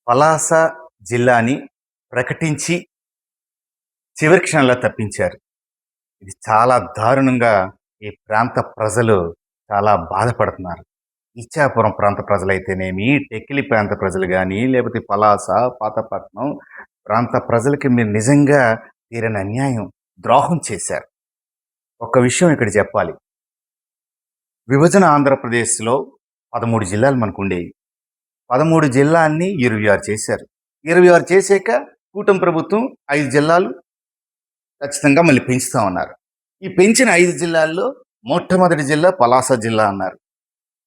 పలాస జిల్లాని ప్రకటించి చివరి క్షణంలో తప్పించారు. ఇది చాలా దారుణంగా ఈ ప్రాంత ప్రజలు చాలా బాధపడుతున్నారు. ఇచ్చాపురం ప్రాంత ప్రజలైతేనేమి, టెక్కిలి ప్రాంత ప్రజలు గానీ, లేకపోతే పలాస, పాతపట్నం ప్రాంత ప్రజలకి మీరు నిజంగా తీరని అన్యాయం, ద్రోహం చేశారు. ఒక్క విషయం ఇక్కడ చెప్పాలి. విభజన ఆంధ్రప్రదేశ్‌లో 13 జిల్లాలు మనకుండేవి. 13 జిల్లాల్ని 26 చేశారు. 26 చేశాక కూటమి ప్రభుత్వం 5 జిల్లాలు ఖచ్చితంగా మళ్ళీ పెంచుతామన్నారు. ఈ పెంచిన 5 జిల్లాల్లో మొట్టమొదటి జిల్లా పలాస జిల్లా అన్నారు.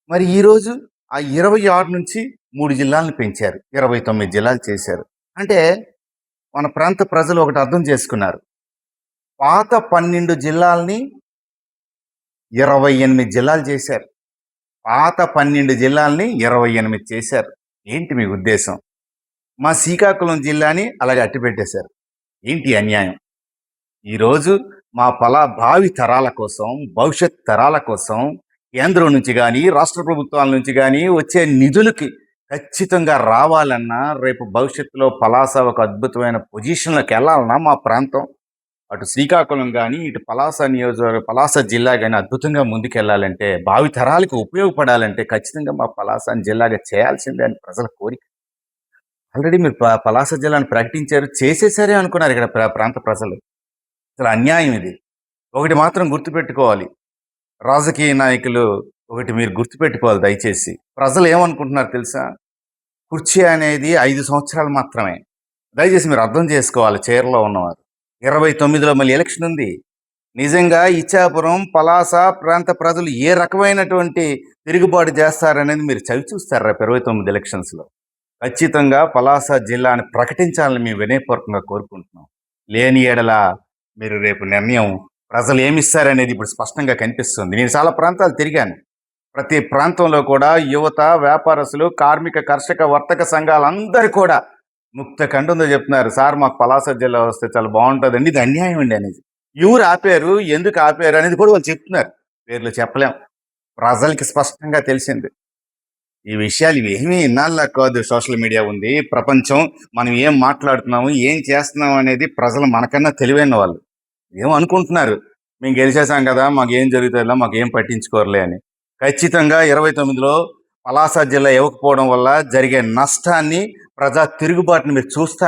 మరి ఈరోజు ఆ 26 నుంచి 3 జిల్లాలను పెంచారు. 29 జిల్లాలు చేశారు. అంటే మన ప్రాంత ప్రజలు ఒకటి అర్థం చేసుకున్నారు. పాత 12 జిల్లాల్ని 28 జిల్లాలు చేశారు. పాత 12 జిల్లాల్ని 28 చేశారు. ఏంటి మీ ఉద్దేశం? మా శ్రీకాకుళం జిల్లాని అలాగే అట్టిపెట్టేశారు. ఏంటి అన్యాయం? ఈరోజు మా భావి తరాల కోసం, భవిష్యత్ తరాల కోసం కేంద్రం నుంచి కానీ, రాష్ట్ర ప్రభుత్వాల నుంచి కానీ వచ్చే నిధులకి ఖచ్చితంగా రావాలన్నా, రేపు భవిష్యత్తులో పలాస ఒక అద్భుతమైన పొజిషన్లోకి వెళ్ళాలన్నా మా ప్రాంతం, అటు శ్రీకాకుళం కానీ, ఇటు పలాస జిల్లా కానీ అద్భుతంగా ముందుకెళ్ళాలంటే, భావి తరాలకు ఉపయోగపడాలంటే ఖచ్చితంగా మా పలాస జిల్లాగా చేయాల్సిందే అని ప్రజల కోరిక. ఆల్రెడీ మీరు పలాస జిల్లాను ప్రకటించారు, చేసేసారే అనుకున్నారు ఇక్కడ ప్రాంత ప్రజలు. అసలు అన్యాయం ఇది. ఒకటి మాత్రం గుర్తుపెట్టుకోవాలి, రాజకీయ నాయకులు ఒకటి మీరు గుర్తుపెట్టుకోవాలి దయచేసి. ప్రజలు ఏమనుకుంటున్నారు తెలుసా? కుర్చీ అనేది 5 సంవత్సరాలు మాత్రమే. దయచేసి మీరు అర్థం చేసుకోవాలి. చీరలో ఉన్నవారు 29లో మళ్ళీ ఎలక్షన్ ఉంది. నిజంగా ఇచ్చాపురం, పలాస ప్రాంత ప్రజలు ఏ రకమైనటువంటి తిరుగుబాటు చేస్తారనేది మీరు చవి చూస్తారు రేపు 29 ఎలక్షన్స్లో. ఖచ్చితంగా పలాస జిల్లాని ప్రకటించాలని మేము వినయపూర్వకంగా కోరుకుంటున్నాం. లేని ఎడల మీరు రేపు నిర్ణయం ప్రజలు ఏమిస్తారనేది ఇప్పుడు స్పష్టంగా కనిపిస్తుంది. నేను చాలా ప్రాంతాలు తిరిగాను. ప్రతి ప్రాంతంలో కూడా యువత, వ్యాపారస్తులు, కార్మిక, కర్షక, వర్తక సంఘాలందరూ కూడా ముక్త కంఠంతో చెప్తున్నారు, సార్ మాకు పలాస జిల్లా వస్తే చాలా బాగుంటుందండి, ఇది అన్యాయం అండి అనేది. ఎవరు ఆపారు, ఎందుకు ఆపారు అనేది కూడా వాళ్ళు చెప్తున్నారు. పేర్లు చెప్పలేం, ప్రజలకి స్పష్టంగా తెలిసింది. ఈ విషయాలు ఇవేమీ ఇన్నాళ్ళ కాదు. సోషల్ మీడియా ఉంది, ప్రపంచం, మనం ఏం మాట్లాడుతున్నాము, ఏం చేస్తున్నాము అనేది ప్రజలు మనకన్నా తెలివైన వాళ్ళు. ఏమో అనుకుంటున్నారు, మేము గెలిచేసాం కదా, మాకు ఏం జరుగుతుందో మాకు ఏం పట్టించుకోరలే అని. ఖచ్చితంగా 29లో పలాస జిల్లా ఇవ్వకపోవడం వల్ల జరిగే నష్టాన్ని, ప్రజా తిరుగుబాటుని మీరు చూస్తారు.